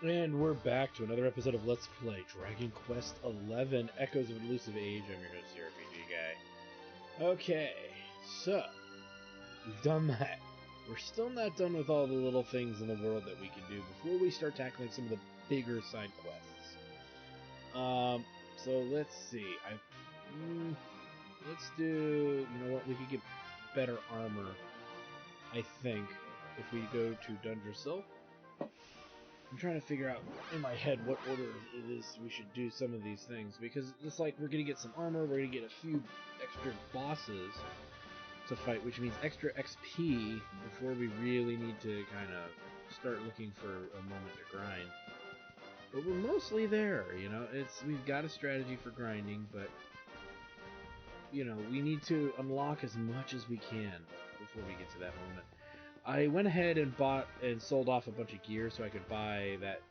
And we're back to another episode of Let's Play Dragon Quest XI Echoes of an Elusive Age. I'm your host, the RPG guy. Okay, so we've done that. We're still not done with all the little things in the world that we can do before we start tackling some of the bigger side quests. So let's see. Let's do. You know what? We could get better armor, I think, if we go to Dundrasil. I'm trying to figure out in my head what order it is we should do some of these things, because it's like we're going to get some armor, we're going to get a few extra bosses to fight, which means extra XP before we really need to kind of start looking for a moment to grind. But we're mostly there, you know. We've got a strategy for grinding, but you know, we need to unlock as much as we can before we get to that moment. I went ahead and bought and sold off a bunch of gear so I could buy that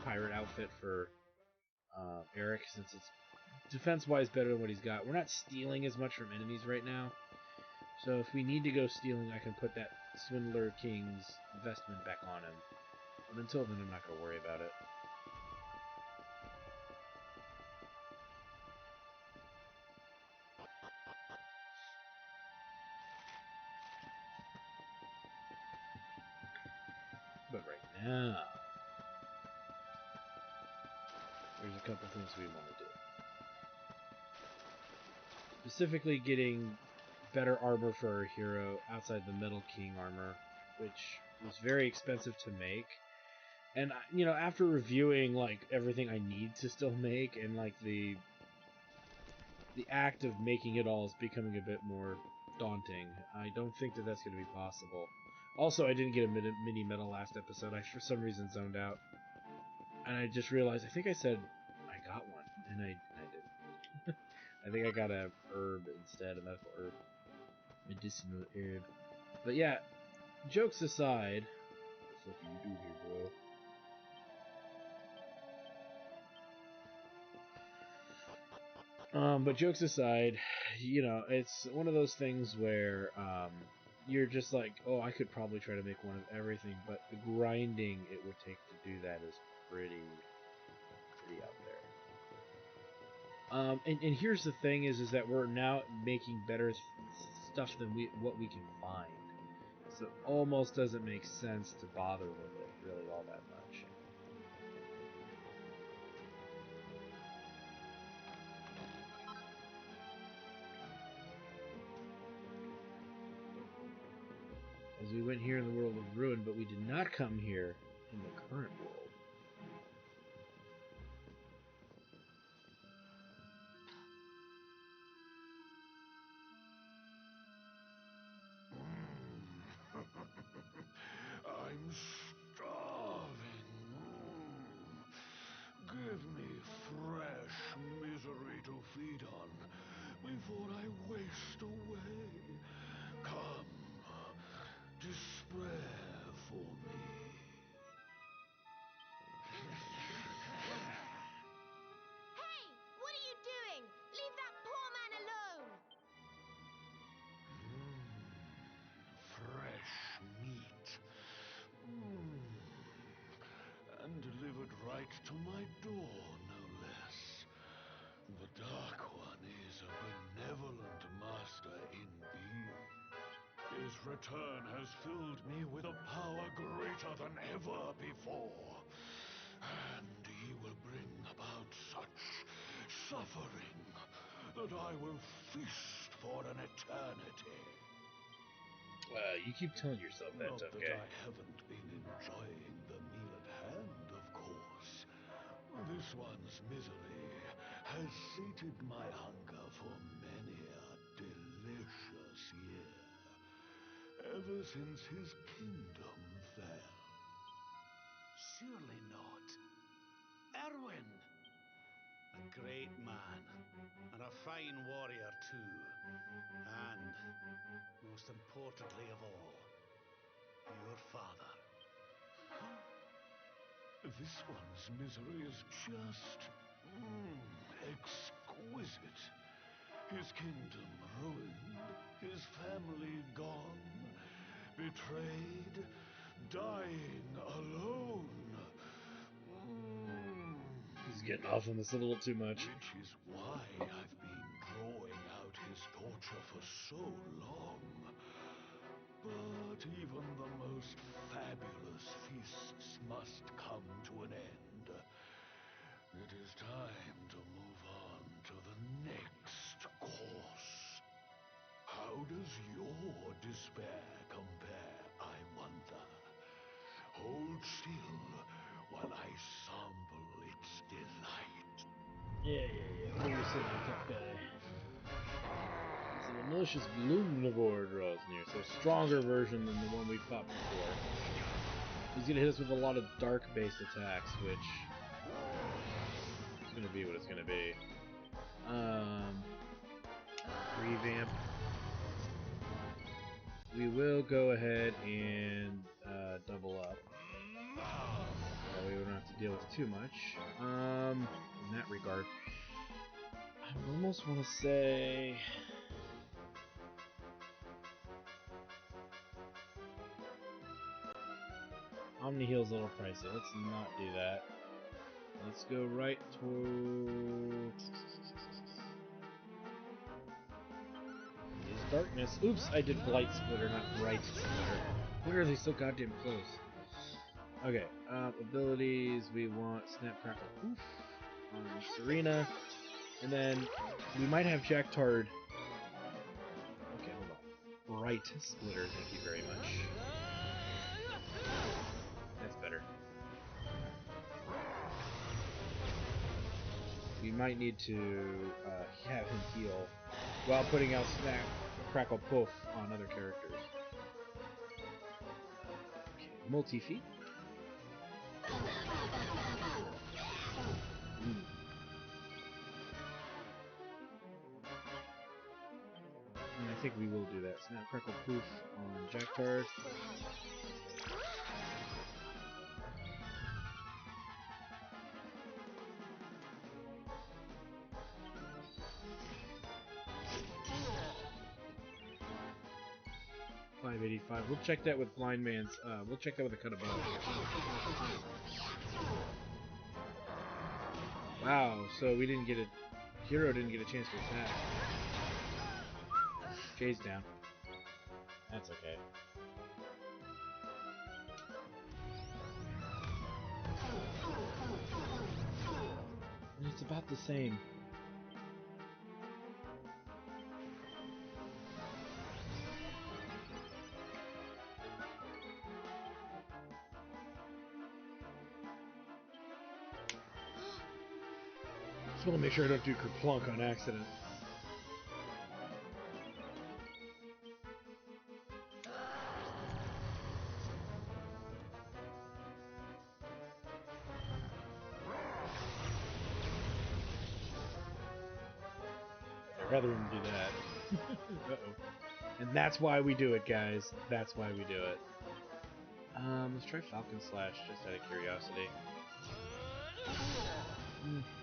pirate outfit for Eric, since it's defense-wise better than what he's got. We're not stealing as much from enemies right now, so if we need to go stealing, I can put that Swindler King's vestment back on him. But until then, I'm not going to worry about it. But right now, there's a couple things we want to do. Specifically getting better armor for our hero outside the Metal King armor, which was very expensive to make. And, you know, after reviewing, like, everything I need to still make, and, like, the act of making it all is becoming a bit more daunting, I don't think that that's going to be possible. Also, I didn't get a mini medal last episode. I, for some reason, zoned out. And I just realized, I think I said I got one, and I didn't. I think I got a herb instead, a medical herb. Medicinal herb. But yeah, jokes aside, what the fuck are you doing here, bro? But jokes aside, you know, it's one of those things where you're just like, oh, I could probably try to make one of everything, but the grinding it would take to do that is pretty out there. And here's the thing is that we're now making better stuff than what we can find. So it almost doesn't make sense to bother with it really all that much. As we went here in the world of ruin, but we did not come here in the current world. I'm starving. Give me fresh misery to feed on before I waste away. Come, despair for me. Hey! What are you doing? Leave that poor man alone! Fresh meat. And delivered right to my door, no less. The Dark One is a benevolent master indeed. His return has filled me with a power greater than ever before. And he will bring about such suffering that I will feast for an eternity. You keep telling yourself that's Not that okay. I haven't been enjoying the meal at hand, of course. This one's misery has sated my hunger for many a delicious year, ever since his kingdom fell. Surely not. Erwin! A great man, and a fine warrior too. And, most importantly of all, your father. This one's misery is just exquisite. His kingdom ruined, his family gone, betrayed, dying alone. getting off on this a little too much. Which is why I've been drawing out his torture for so long. But even the most fabulous feasts must come to an end. It is time to move on to the next course. How does your despair compare, I wonder? Hold still while I sample its delight. Yeah. What are you saying, tough guy? So the malicious Gloomnivore draws near, so a stronger version than the one we fought before. He's gonna hit us with a lot of dark-based attacks, which is gonna be what it's gonna be. Revamp. We will go ahead and double up. That way we don't have to deal with too much. In that regard. I almost want to say... Omni Heal's a little pricey. Let's not do that. Let's go right towards... Darkness. Oops, I did Blight Splitter, not Bright Splitter. Why are they so goddamn close? Okay, abilities, we want Snap, Crackle, Poof on Serena. And then we might have Jack Tard. Okay, hold on. Bright Splitter, thank you very much. That's better. We might need to have him heal while putting out Snap, Crackle, Poof on other characters. Okay, multi-feet. And I think we will do that. Snap, Crackle, Poof on Jack Tard. $5.85. We'll check that with Blind Man's. We'll check that with a cut above. Wow. So we didn't get a hero didn't get a chance to attack. Jay's down. That's okay. It's about the same. Just want to make sure I don't do Kerplunk on accident. I'd rather him do that. Uh-oh. And that's why we do it, guys. That's why we do it. Let's try Falcon Slash, just out of curiosity.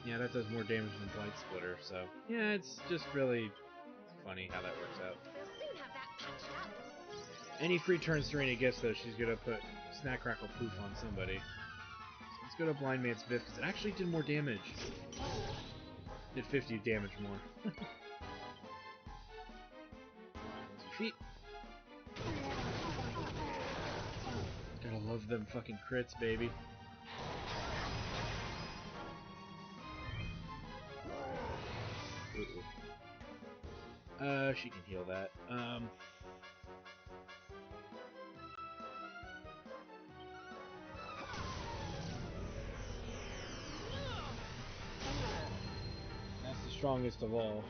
Yeah, that does more damage than Blight Splitter, so... Yeah, it's just really funny how that works out. We'll soon have that patched up. Any free turns Serena gets, though, she's gonna put Snack, Crackle, Poof on somebody. So let's go to Blind Man's Biff, because it actually did more damage. Did 50 damage more. Feet. Gotta love them fucking crits, baby. She can heal that. That's the strongest of all.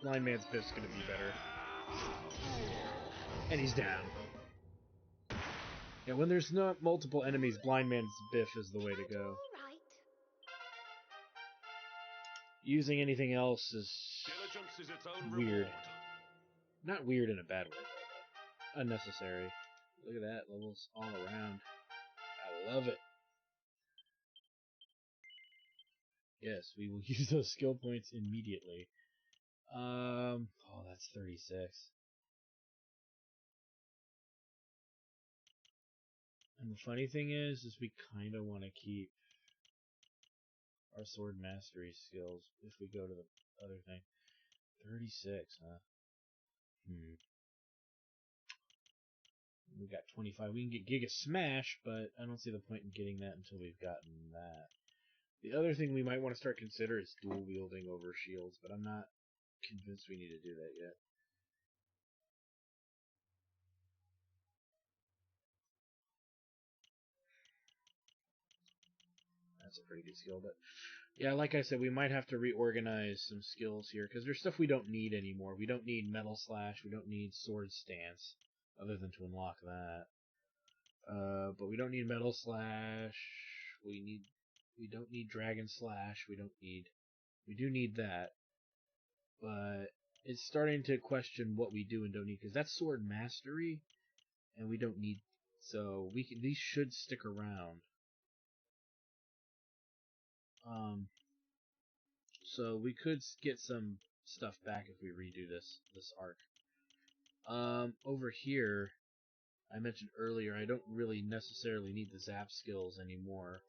Blind Man's Biff's gonna be better. And he's down. Yeah, when there's not multiple enemies, Blind Man's Biff is the way to go. All right. Using anything else is Diligence is its own weird. reward. Not weird in a bad way, but unnecessary. Look at that, levels all around. I love it. Yes, we will use those skill points immediately. Oh, that's 36. And the funny thing is we kind of want to keep our sword mastery skills if we go to the other thing. 36, huh? We got 25. We can get Giga Smash, but I don't see the point in getting that until we've gotten that. The other thing we might want to start consider is dual wielding over shields, but I'm not convinced we need to do that yet. That's a pretty good skill, but yeah, like I said, we might have to reorganize some skills here because there's stuff we don't need anymore. We don't need Metal Slash. We don't need Sword Stance, other than to unlock that. But we don't need Metal Slash. We don't need Dragon Slash. We do need that, but it's starting to question what we do and don't need because that's Sword Mastery, and we don't need. So these should stick around. So we could get some stuff back if we redo this arc. Over here, I mentioned earlier, I don't really necessarily need the zap skills anymore.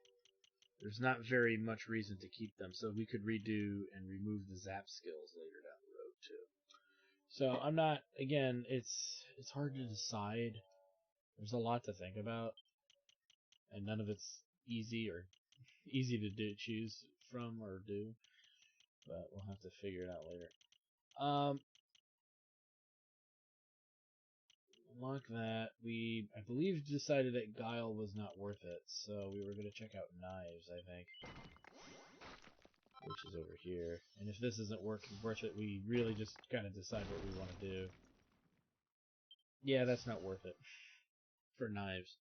There's not very much reason to keep them, so we could redo and remove the zap skills later down the road too. So I'm not. Again, it's hard to decide. There's a lot to think about, and none of it's easy or easy to choose from or do. But we'll have to figure it out later. Like that, I believe, decided that Guile was not worth it, so we were going to check out Knives, I think. Which is over here. And if this isn't worth it, we really just gotta decide what we want to do. Yeah, that's not worth it. For Knives.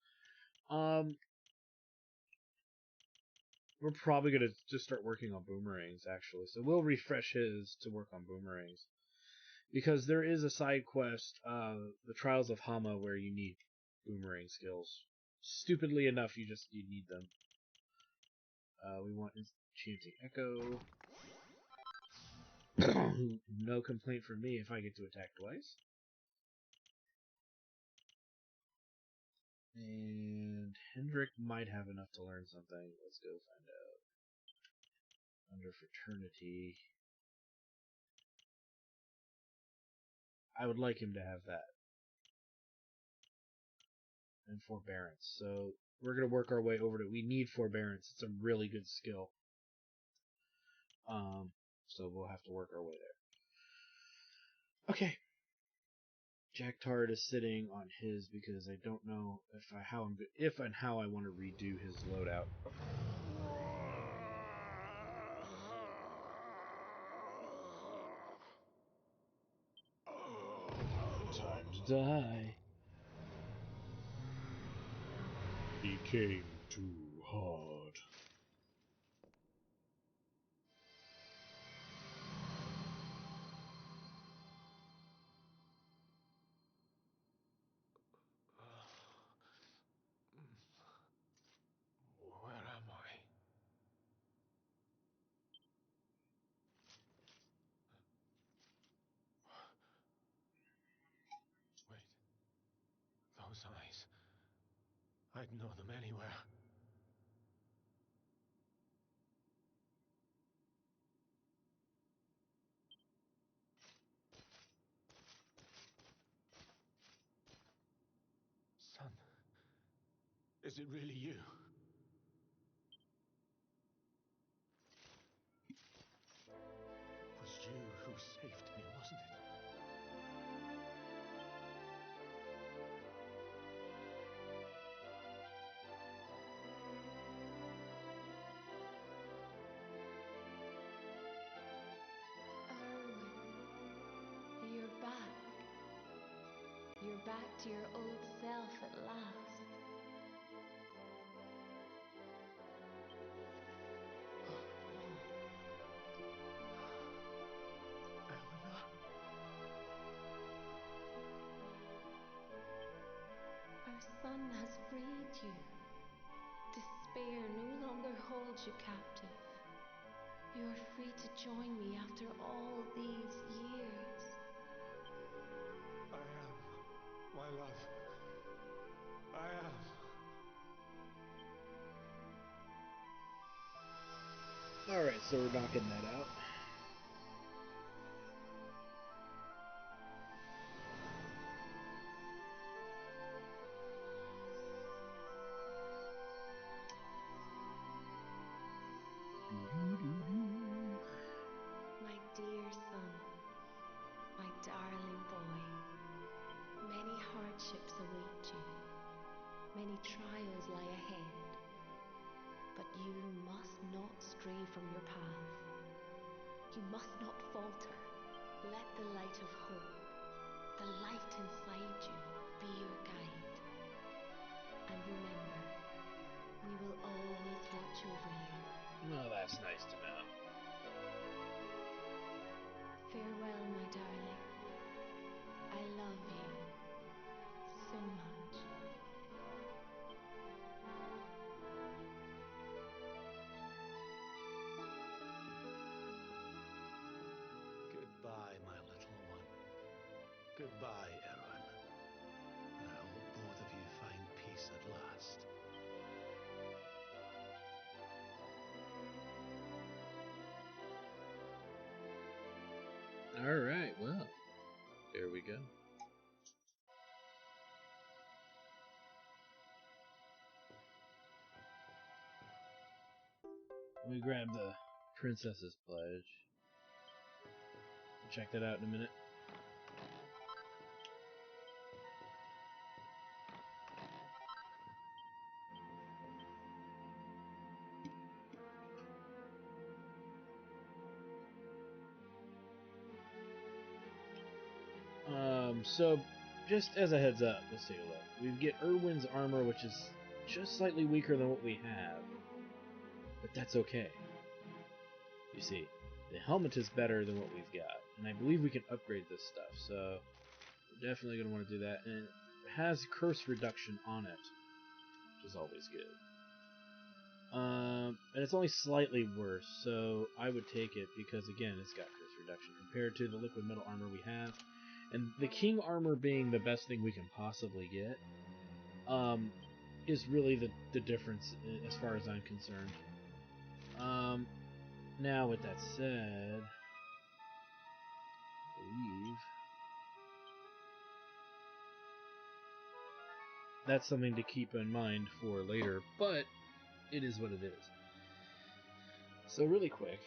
We're probably going to just start working on Boomerangs, actually. So we'll refresh his to work on Boomerangs. Because there is a side quest, the Trials of Hama, where you need Boomerang skills. Stupidly enough, you need them. We want Enchanting Echo. No complaint from me if I get to attack twice. And Hendrik might have enough to learn something. Let's go find out. Under Fraternity. I would like him to have that. And Forbearance. So we're going to work our way over to it. We need Forbearance. It's a really good skill. So we'll have to work our way there. Okay. Jack Tard is sitting on his because I don't know if and how I want to redo his loadout. Time to die. He came too hard. Where am I? Wait. Those eyes. I'd know them anywhere. Son, is it really you? It was you who saved me, wasn't it? Erwin, you're back. You're back to your old self at last. Elena? Our son has freed you. Despair no longer holds you captive. You are free to join me after all these years. I am, my love. I am. Alright, so we're knocking that out. My dear son, my darling boy, many hardships await you, many trials lie ahead, but you must not stray from your path. You must not falter. Let the light of hope, the light inside you, be your guide. And remember, we will always watch over you. Well, that's nice to know. Farewell, my darling. I love you so much. Goodbye, my little one. Goodbye, Erwin. I hope both of you find peace at last. Alright, well, there we go. Let me grab the Princess's Pledge. Check that out in a minute. So just as a heads up, let's take a look. We get Erwin's armor, which is just slightly weaker than what we have, but that's okay. You see, the helmet is better than what we've got, and I believe we can upgrade this stuff, so we're definitely going to want to do that. And it has curse reduction on it, which is always good. And it's only slightly worse, so I would take it because, again, it's got curse reduction compared to the liquid metal armor we have. And the king armor being the best thing we can possibly get, is really the difference as far as I'm concerned. Now, with that said, I believe that's something to keep in mind for later, but it is what it is. So really quick,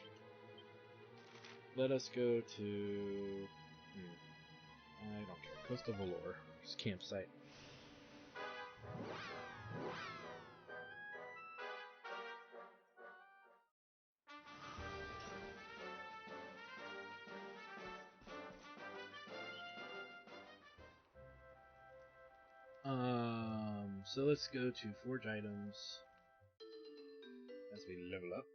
let us go to... I don't care. Coast of Valor. Just campsite. So let's go to forge items as we level up,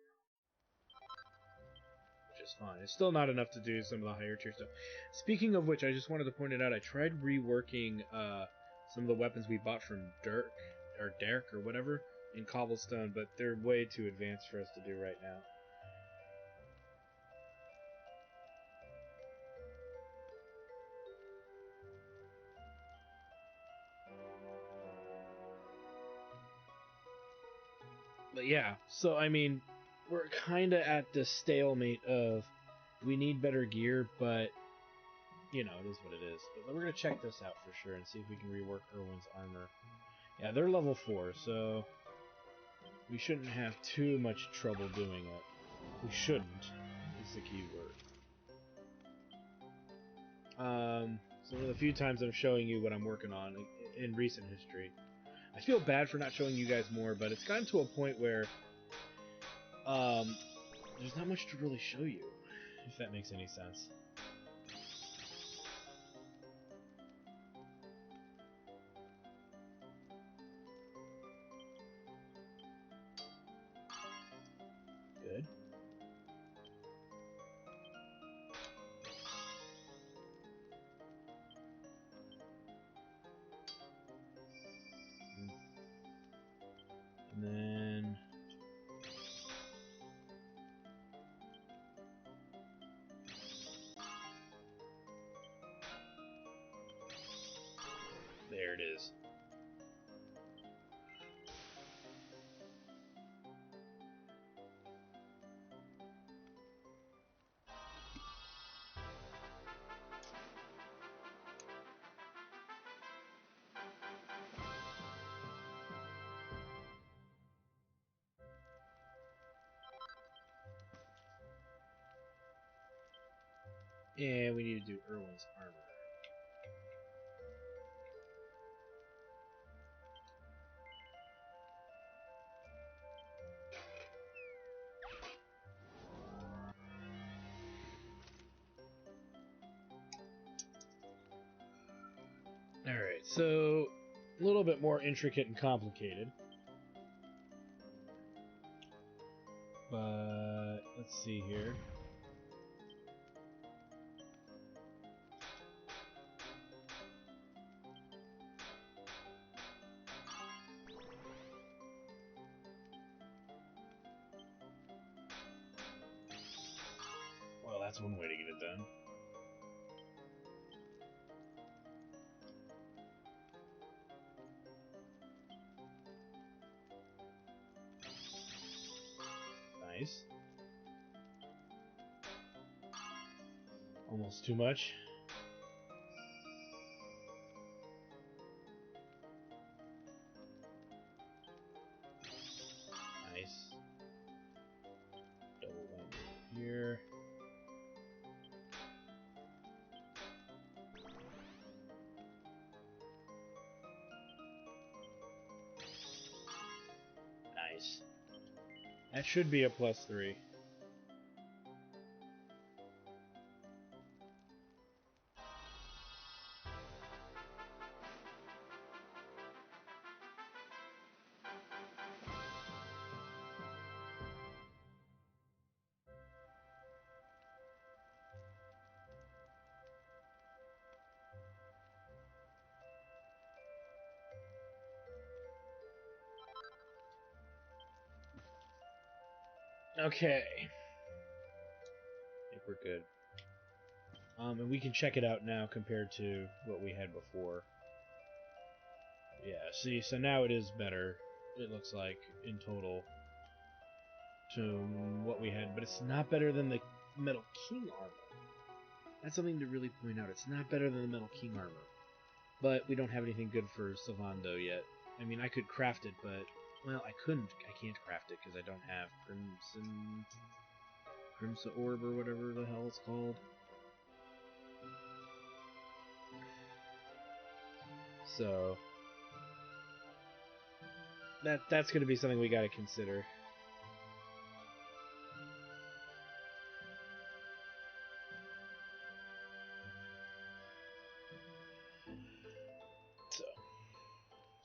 which is fine. It's still not enough to do some of the higher tier stuff. Speaking of which, I just wanted to point it out. I tried reworking some of the weapons we bought from Derek or whatever in Cobblestone, but they're way too advanced for us to do right now. But yeah, so I mean, we're kind of at the stalemate of we need better gear, but you know, it is what it is. But we're gonna check this out for sure and see if we can rework Erwin's armor. Yeah, they're level 4, so we shouldn't have too much trouble doing it. We shouldn't, is the key word. So one of the few times I'm showing you what I'm working on in recent history. I feel bad for not showing you guys more, but it's gotten to a point where there's not much to really show you, if that makes any sense. Good. And then there it is. And we need to do Erwin's armor. Alright, so a little bit more intricate and complicated. But let's see here. Well, that's one way to get it done. Nice. Almost too much. Nice. Double one here. Nice. That should be a +3. Okay. I think we're good. And we can check it out now compared to what we had before. Yeah, see, so now it is better, it looks like, in total, to what we had, but it's not better than the Metal King armor. That's something to really point out. It's not better than the Metal King armor. But we don't have anything good for Sylvando yet. I mean, I could craft it, but... Well, I couldn't. I can't craft it because I don't have Crimson Orb or whatever the hell it's called. So... That's going to be something we got to consider. So...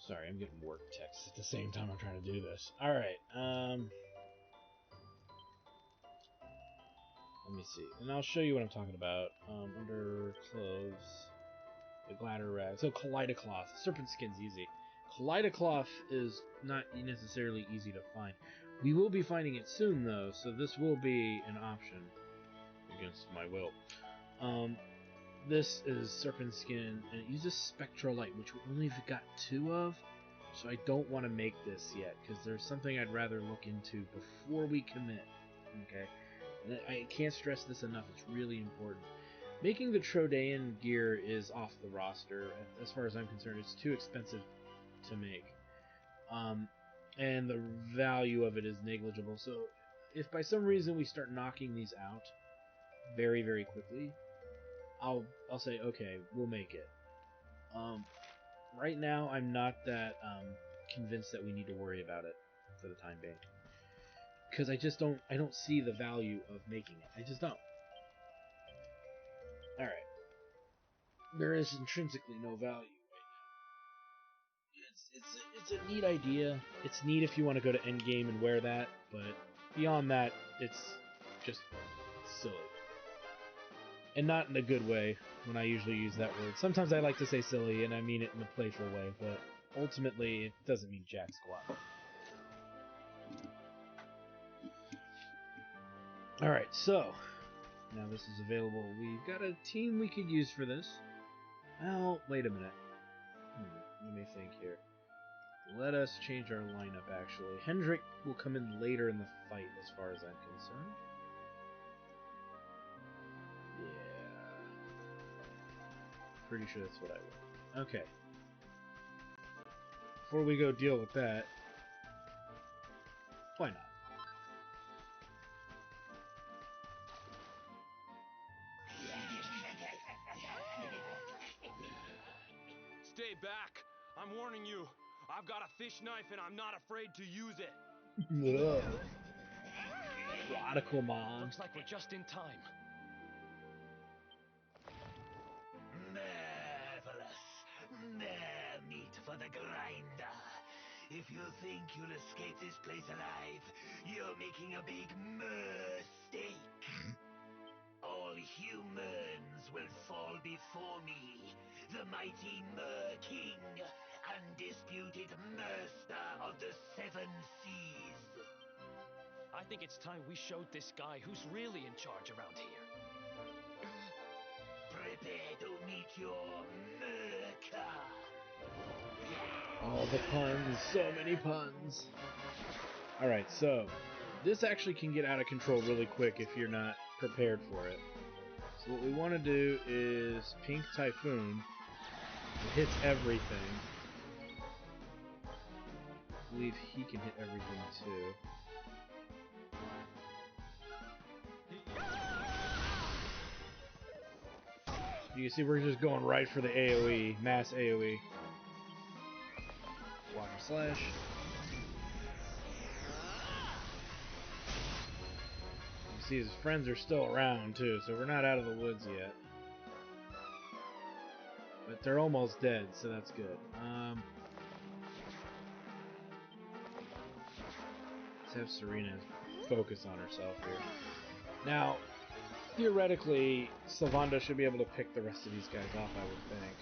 Sorry, I'm getting work texts at the same time I'm trying to do this. Alright, let me see. And I'll show you what I'm talking about. Under clothes, the glider rag. So Kaleidocloth. Serpent skin's easy. Kaleidocloth is not necessarily easy to find. We will be finding it soon, though, so this will be an option against my will. This is Serpent Skin, and it uses Spectral Light, which we only have got 2 of, so I don't want to make this yet, because there's something I'd rather look into before we commit, okay? And I can't stress this enough, it's really important. Making the Trodean gear is off the roster, and as far as I'm concerned, it's too expensive to make. And the value of it is negligible, so if by some reason we start knocking these out very, very quickly, I'll say, okay, we'll make it. Right now, I'm not that convinced that we need to worry about it for the time being, because I don't see the value of making it. I just don't. All right, there is intrinsically no value right now. It's a neat idea. It's neat if you want to go to endgame and wear that, but beyond that, it's just silly. And not in a good way when I usually use that word. Sometimes I like to say silly, and I mean it in a playful way, but ultimately it doesn't mean jack squat. Alright, so, now this is available. We've got a team we could use for this. Well, wait a minute. Let me think here. Let us change our lineup, actually. Hendrik will come in later in the fight, as far as I'm concerned. Pretty sure that's what I want. Okay. Before we go deal with that, why not? Stay back. I'm warning you. I've got a fish knife and I'm not afraid to use it. Aquamon. Looks like we're just in time. Marvelous. More meat for the grinder. If you think you'll escape this place alive, you're making a big mistake. All humans will fall before me, the mighty Mer King, undisputed master of the seven seas. I think it's time we showed this guy who's really in charge around here. Prepare to meet your Merca. All the puns, so many puns. Alright, so this actually can get out of control really quick if you're not prepared for it. So what we want to do is Pink Typhoon. It hits everything. I believe he can hit everything too. You can see we're just going right for the AoE, mass AoE. Water Slash. You see his friends are still around too, so we're not out of the woods yet. But they're almost dead, so that's good. Let's have Serena focus on herself here. Now, theoretically, Sylvanda should be able to pick the rest of these guys off, I would think.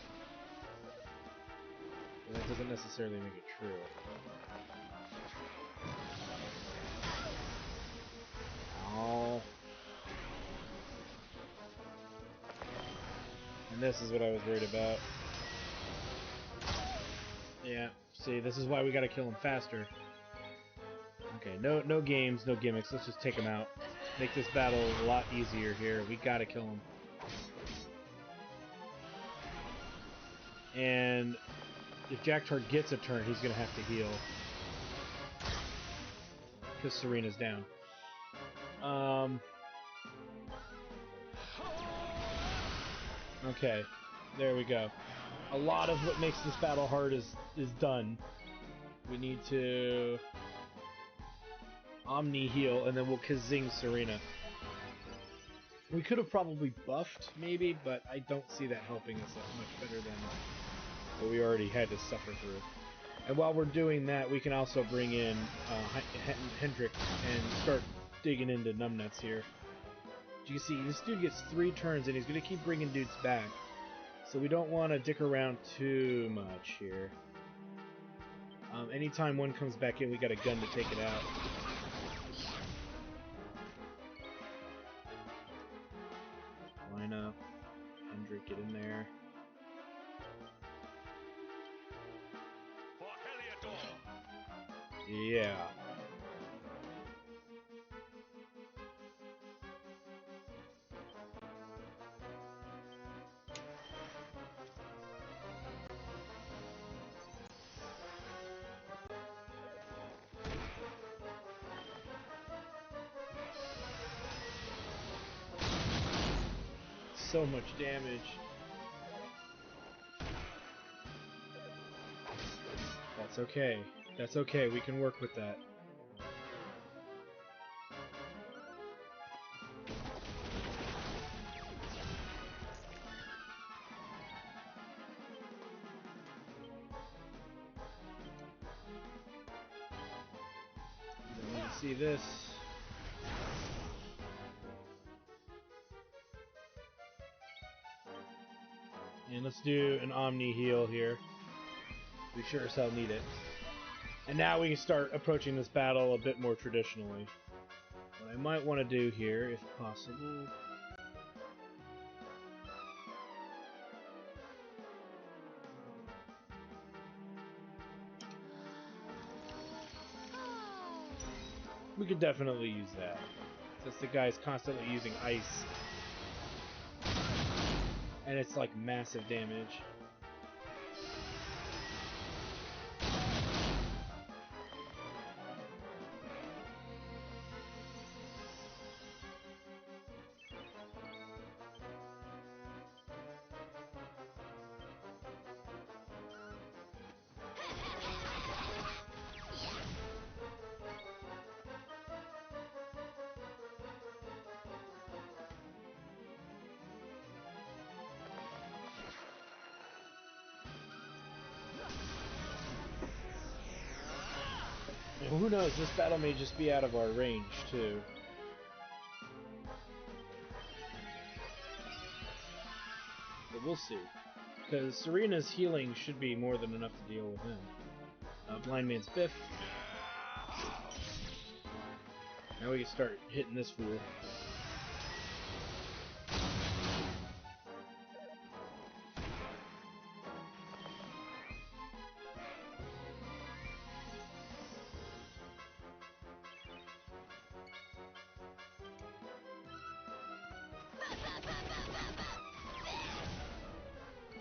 But that doesn't necessarily make it true. Oh. And this is what I was worried about. Yeah, see, this is why we gotta kill him faster. Okay, no games, no gimmicks. Let's just take him out. Make this battle a lot easier here. We gotta kill him. And if Jacktar gets a turn, he's gonna have to heal. Because Serena's down. Okay, there we go. A lot of what makes this battle hard is done. We need to Omni heal, and then we'll Kazing Serena. We could have probably buffed, maybe, but I don't see that helping us that much better than what we already had to suffer through. And while we're doing that, we can also bring in Hendrik and start digging into numbnuts here. As you can see, this dude gets 3 turns, and he's going to keep bringing dudes back. So we don't want to dick around too much here. Anytime one comes back in, we got a gun to take it out. Line up. Hendrik, get in there. For Heliodor! Yeah. So much damage. That's okay. That's okay. We can work with that. You don't need to see this. And let's do an Omni heal here. We sure as hell need it. And now we can start approaching this battle a bit more traditionally. What I might want to do here, if possible... We could definitely use that. Since the guy's constantly using ice. And it's like massive damage. who knows? This battle may just be out of our range, too. But we'll see. Because Serena's healing should be more than enough to deal with him. Blind Man's Biff. Now we can start hitting this fool.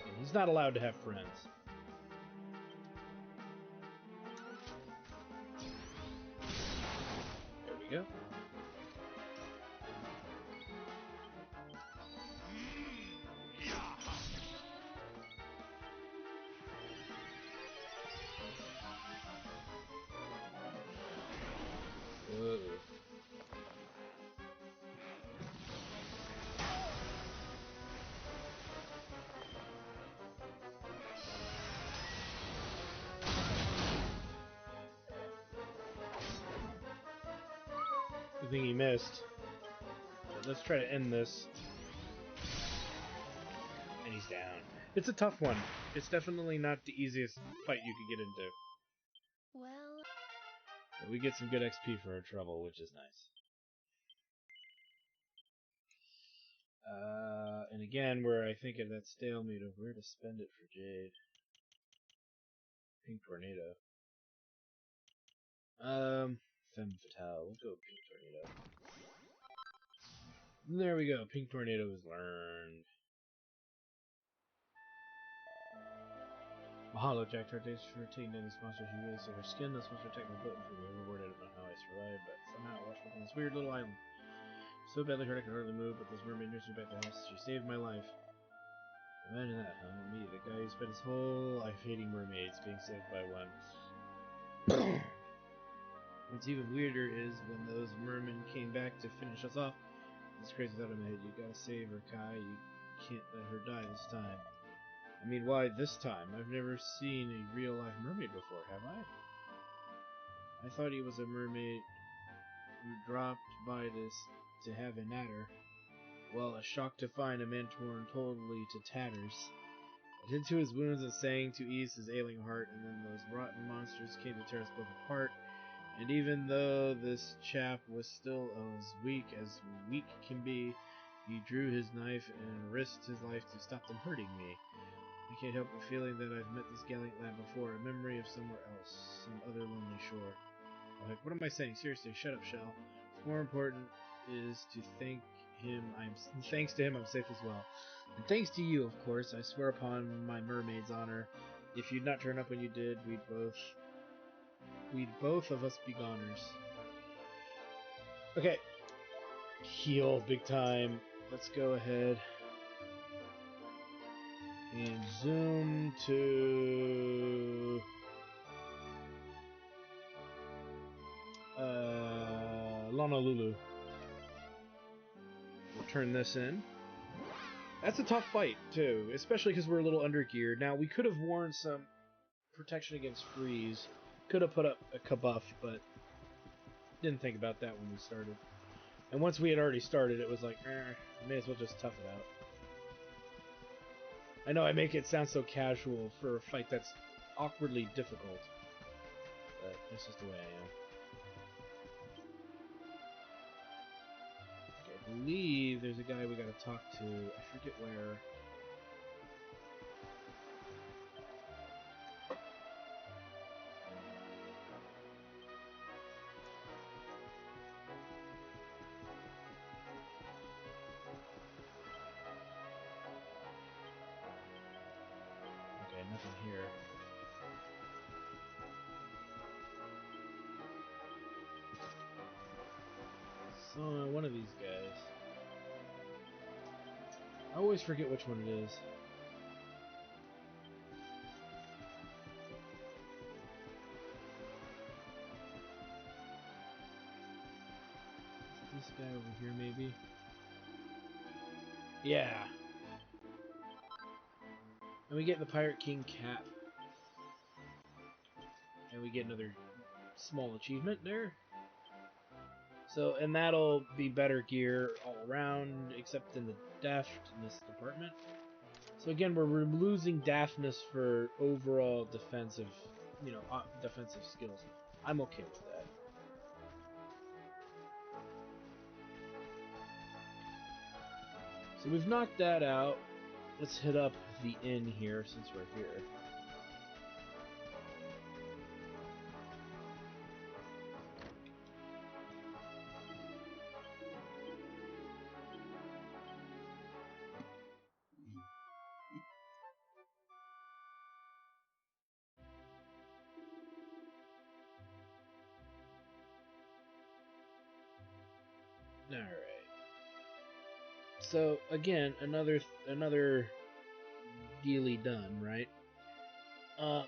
And he's not allowed to have friends. There we go. Whoa. Good thing he missed. But let's try to end this. And he's down. It's a tough one. It's definitely not the easiest fight you could get into. Well, But we get some good XP for our trouble, which is nice. And again, we're, I think, at that stalemate of where to spend it for Jade. Pink Tornado. Femme Fatale. We'll go Pink Tornado. There we go. Pink Tornado is learned. Mahalo, Jack Tardace, for taking down this monster. He really saved her skin. This monster attacked my boat and threw me overboard. I don't know how I survived, but somehow I washed up on this weird little island. So badly hurt I could hardly move, but this mermaid nursed me back to the house. She saved my life. Imagine that, huh? Me, the guy who spent his whole life hating mermaids, being saved by one. What's even weirder is when those mermen came back to finish us off. This crazy thought in my head, you gotta save her, Kai. You can't let her die this time. I mean, why this time? I've never seen a real-life mermaid before, have I? I thought he was a mermaid who dropped by to have a natter. Well, a shock to find a man torn totally to tatters. I did to his wounds and sang to ease his ailing heart, and then those rotten monsters came to tear us both apart. And even though this chap was still as weak can be, he drew his knife and risked his life to stop them hurting me. I can't help but feeling that I've met this gallant lad before, a memory of somewhere else, some other lonely shore. Like, what am I saying? Seriously, shut up, Shell. What's more important is to thanks to him, I'm safe as well. And thanks to you, of course. I swear upon my mermaid's honor, if you'd not turn up when you did, we'd both of us be goners. Okay. Heal big time. Let's go ahead and zoom to Honolulu. We'll turn this in. That's a tough fight, too, especially because we're a little under-geared. Now, we could have worn some protection against freeze. Could have put up a kabuff, but didn't think about that when we started. And once we had already started, it was like, may as well just tough it out. I know I make it sound so casual for a fight that's awkwardly difficult, but that's just the way I am. Okay, I believe there's a guy we gotta talk to. I forget where. Okay, nothing here. So, one of these guys. I always forget which one it is. Is this guy over here, maybe? Yeah. And we get the Pirate King cap. And we get another small achievement there. So, and that'll be better gear all around, except in the deftness department. So again, we're losing deftness for overall defensive, defensive skills. I'm okay with that. So we've knocked that out. Let's hit up the inn here since we're here. Alright. So again, another dealy done, right? It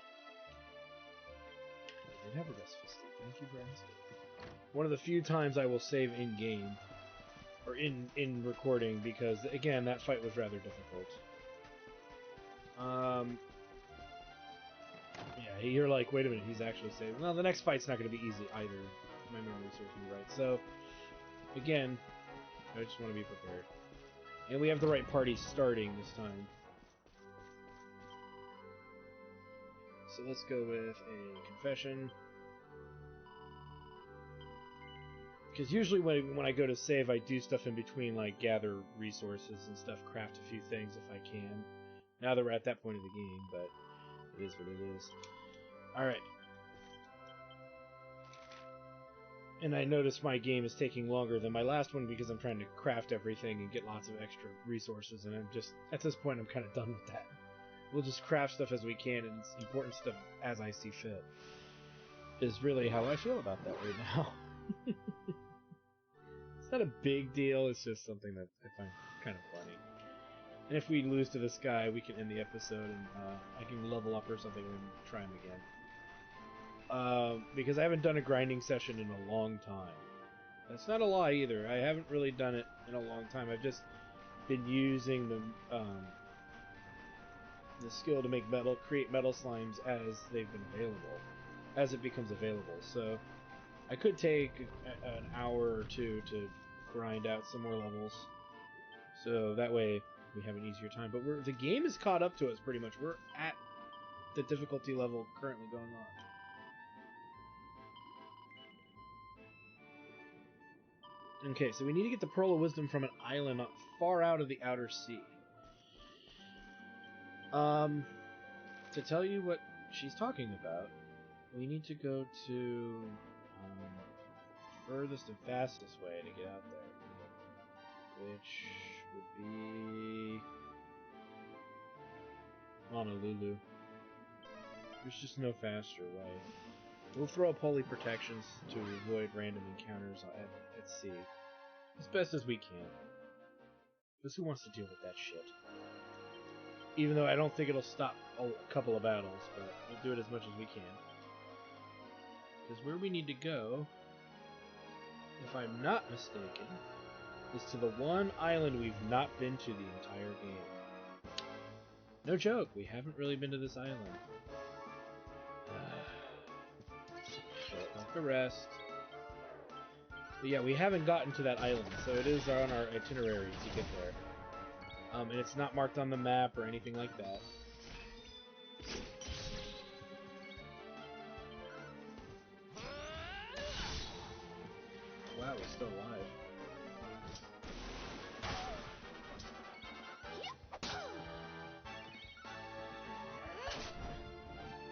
never does fisting. Thank you for asking. One of the few times I will save in game or in recording because again that fight was rather difficult. Yeah, you're like, wait a minute, he's actually saving. Well, the next fight's not going to be easy either. My memory serves me right. So again, I just want to be prepared. And we have the right party starting this time. So let's go with a confession. Because usually when I go to save, I do stuff in between, like gather resources and stuff, craft a few things if I can. Now that we're at that point of the game, but it is what it is. Alright. And I notice my game is taking longer than my last one because I'm trying to craft everything and get lots of extra resources, and I'm just, at this point, I'm kind of done with that. We'll just craft stuff as we can, and it's important stuff as I see fit. Is really how I feel about that right now. It's not a big deal, it's just something that I find kind of funny. And if we lose to this guy, we can end the episode, and I can level up or something and try him again. Because I haven't done a grinding session in a long time. That's not a lie either. I haven't really done it in a long time. I've just been using the skill to make create metal slimes as they've been available, as it becomes available. So I could take an hour or two to grind out some more levels, so that way we have an easier time. But the game is caught up to us pretty much. We're at the difficulty level currently going on. Okay, so we need to get the Pearl of Wisdom from an island far out of the outer sea. To tell you what she's talking about, we need to go to furthest and fastest way to get out there, which would be Honolulu. There's just no faster way. We'll throw up holy protections to avoid random encounters at sea. As best as we can. Because who wants to deal with that shit? Even though I don't think it'll stop a couple of battles, but we'll do it as much as we can. Because where we need to go, if I'm not mistaken, is to the one island we've not been to the entire game. No joke, we haven't really been to this island. Like the rest. But yeah, we haven't gotten to that island, so it is on our itinerary to get there. And it's not marked on the map or anything like that. Wow, he's still alive.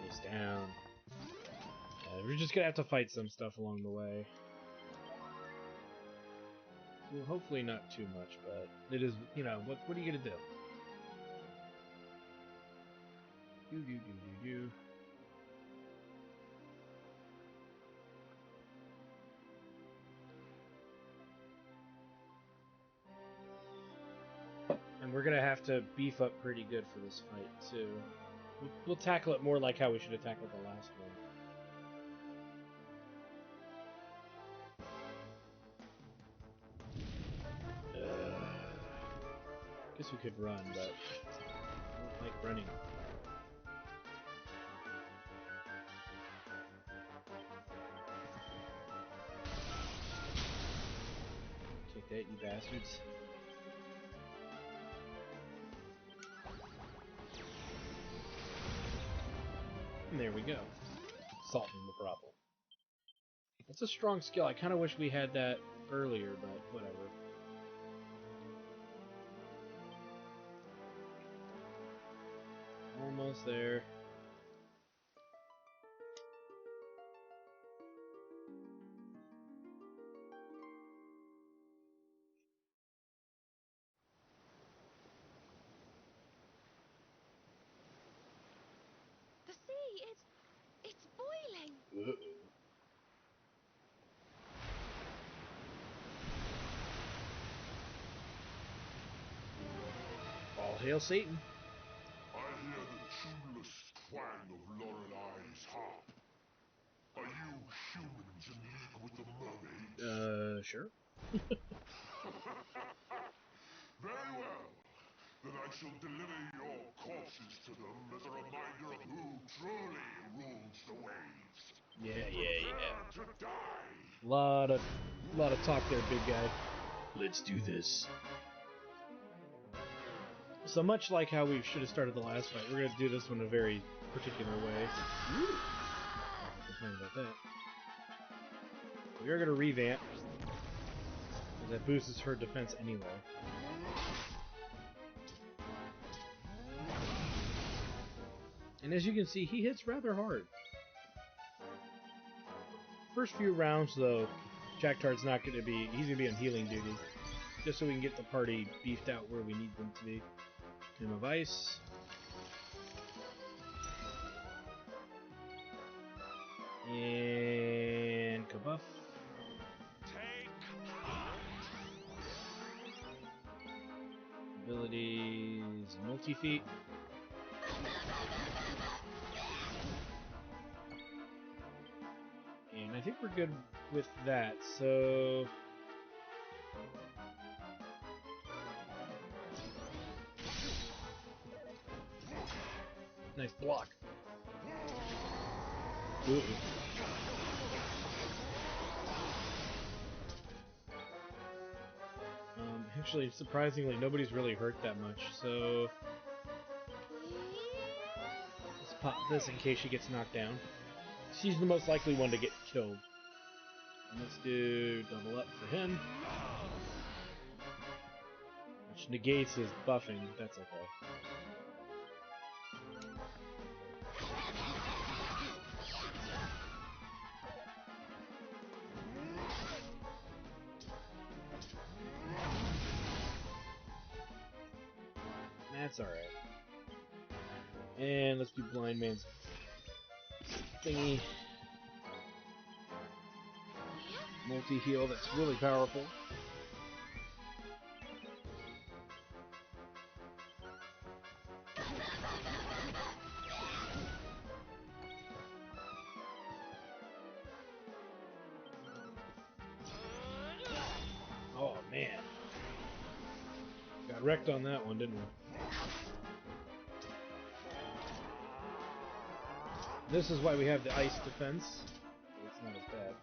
He's down. We're just gonna have to fight some stuff along the way. Well, hopefully not too much, but it is, what are you gonna do? Do. And we're gonna have to beef up pretty good for this fight, too. We'll tackle it more like how we should have tackled the last one. Guess we could run, but I don't like running. Take that, you bastards. And there we go. Solving the problem. That's a strong skill. I kind of wish we had that earlier, but whatever. Almost there. The sea, it's boiling. Uh-oh. All hail Satan. I hear the tuneless twang of Lorelei's harp. Are you humans in league with the mermaids? Sure. Very well. Then I shall deliver your corpses to them as a reminder of who truly rules the waves. Yeah. Prepare to die. Lot of talk there, big guy. Let's do this. So much like how we should have started the last fight, we're gonna do this one a very particular way. Ooh. Can't complain about that. We are gonna revamp, because that boosts her defense anyway. And as you can see, he hits rather hard. First few rounds, though, Jack Tart's not going to be... He's going to be on healing duty. Just so we can get the party beefed out where we need them to be. Flame of Ice. And... Kabuff. Take heart. Abilities... Multi-feet. And I think we're good with that, so... Nice block. Ooh. Actually, surprisingly, nobody's really hurt that much, so... Let's pop this in case she gets knocked down. She's the most likely one to get killed. And let's do double up for him. Which negates his buffing, but that's okay. That's alright. And let's do Blind Man's thingy. Multi-heal, that's really powerful. Oh man. Got wrecked on that one, didn't we? This is why we have the ice defense. It's not as bad.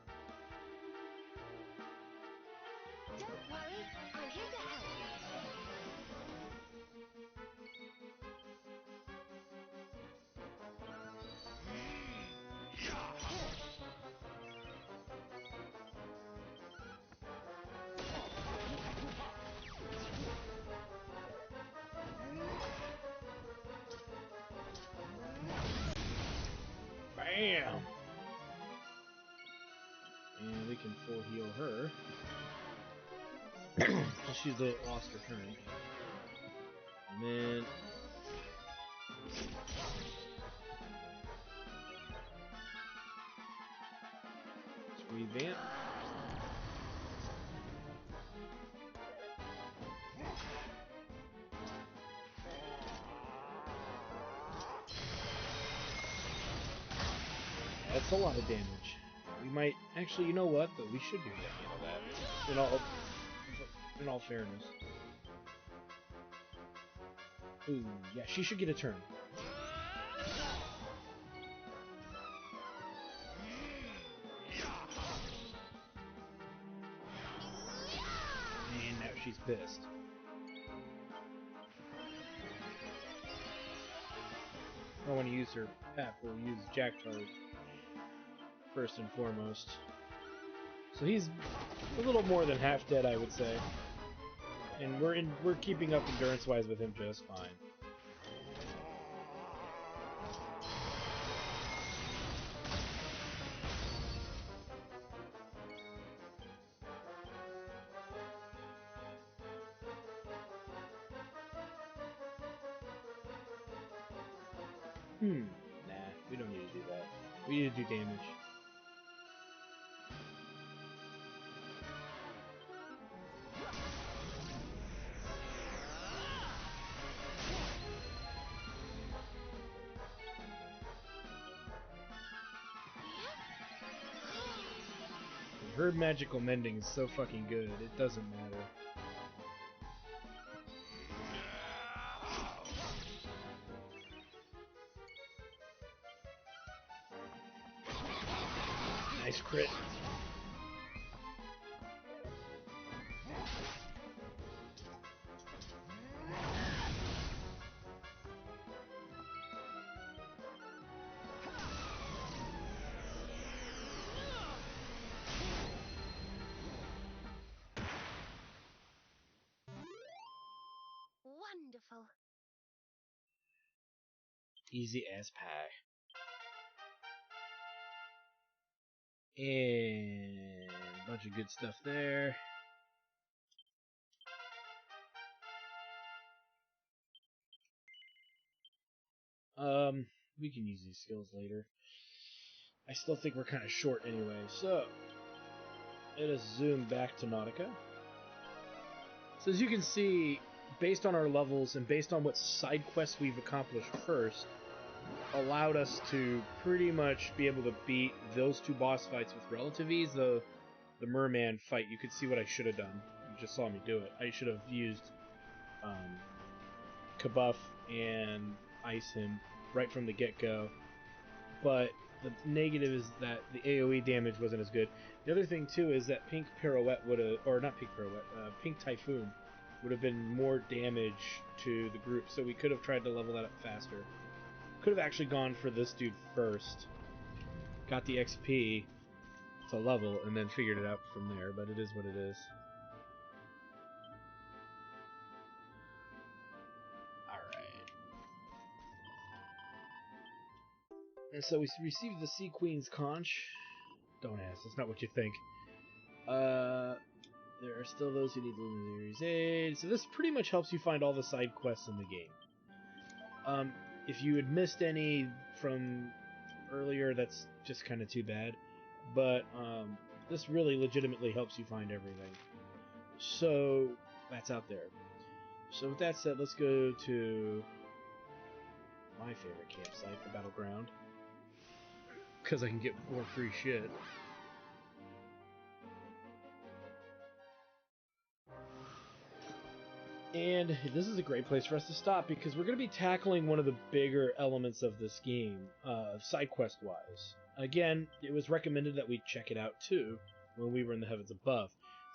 Don't worry, I'm here to help. Bam! And we can full heal her. She's lost her turn. And then... let's revamp. That's a lot of damage. We might... Actually, you know what? Though we should be able to handle that. In all fairness. Ooh, yeah, she should get a turn. pissed. I want to use her pep. We'll use Jacktard first and foremost. So he's a little more than half dead, I would say. And we're keeping up endurance-wise with him just fine. Nah, we don't need to do that. We need to do damage. Her magical mending is so fucking good, it doesn't matter. Nice crit. Wonderful. Easy as pie. And a bunch of good stuff there. We can use these skills later. I still think we're kind of short anyway, so let us zoom back to Nautica. So as you can see, based on our levels and based on what side quests we've accomplished first, allowed us to pretty much be able to beat those two boss fights with relative ease. The merman fight, you could see what I should have done. You just saw me do it. I should have used Kabuff and Ice him right from the get-go. But the negative is that the AoE damage wasn't as good. The other thing, too, is that Pink Pirouette would have... Or not Pink Pirouette, Pink Typhoon would have been more damage to the group, so we could have tried to level that up faster. Could have actually gone for this dude first. Got the XP to level, and then figured it out from there, but it is what it is. Alright. And so we received the Sea Queen's conch. Don't ask, that's not what you think. There are still those who need Luminary's aid. So this pretty much helps you find all the side quests in the game. If you had missed any from earlier, that's just kind of too bad. But this really legitimately helps you find everything. So that's out there. So with that said, let's go to my favorite campsite, the Battleground. Because I can get more free shit. And this is a great place for us to stop because we're going to be tackling one of the bigger elements of this game, side quest wise. Again, it was recommended that we check it out too when we were in the heavens above.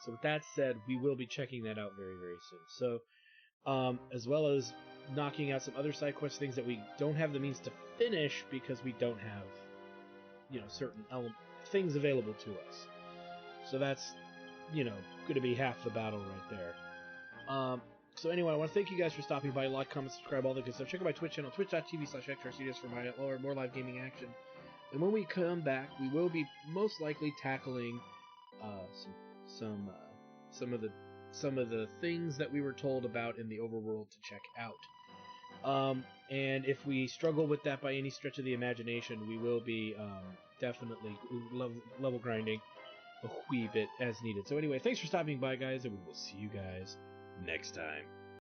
So with that said, we will be checking that out very, very soon. So, as well as knocking out some other side quest things that we don't have the means to finish because we don't have, certain things available to us. So that's, going to be half the battle right there. So anyway, I want to thank you guys for stopping by. Like, comment, subscribe, all that good stuff. Check out my Twitch channel, twitch.tv/xrcds for my more live gaming action. And when we come back, we will be most likely tackling some of the things that we were told about in the overworld to check out. And if we struggle with that by any stretch of the imagination, we will be definitely level grinding a wee bit as needed. So anyway, thanks for stopping by, guys, and we will see you guys next time.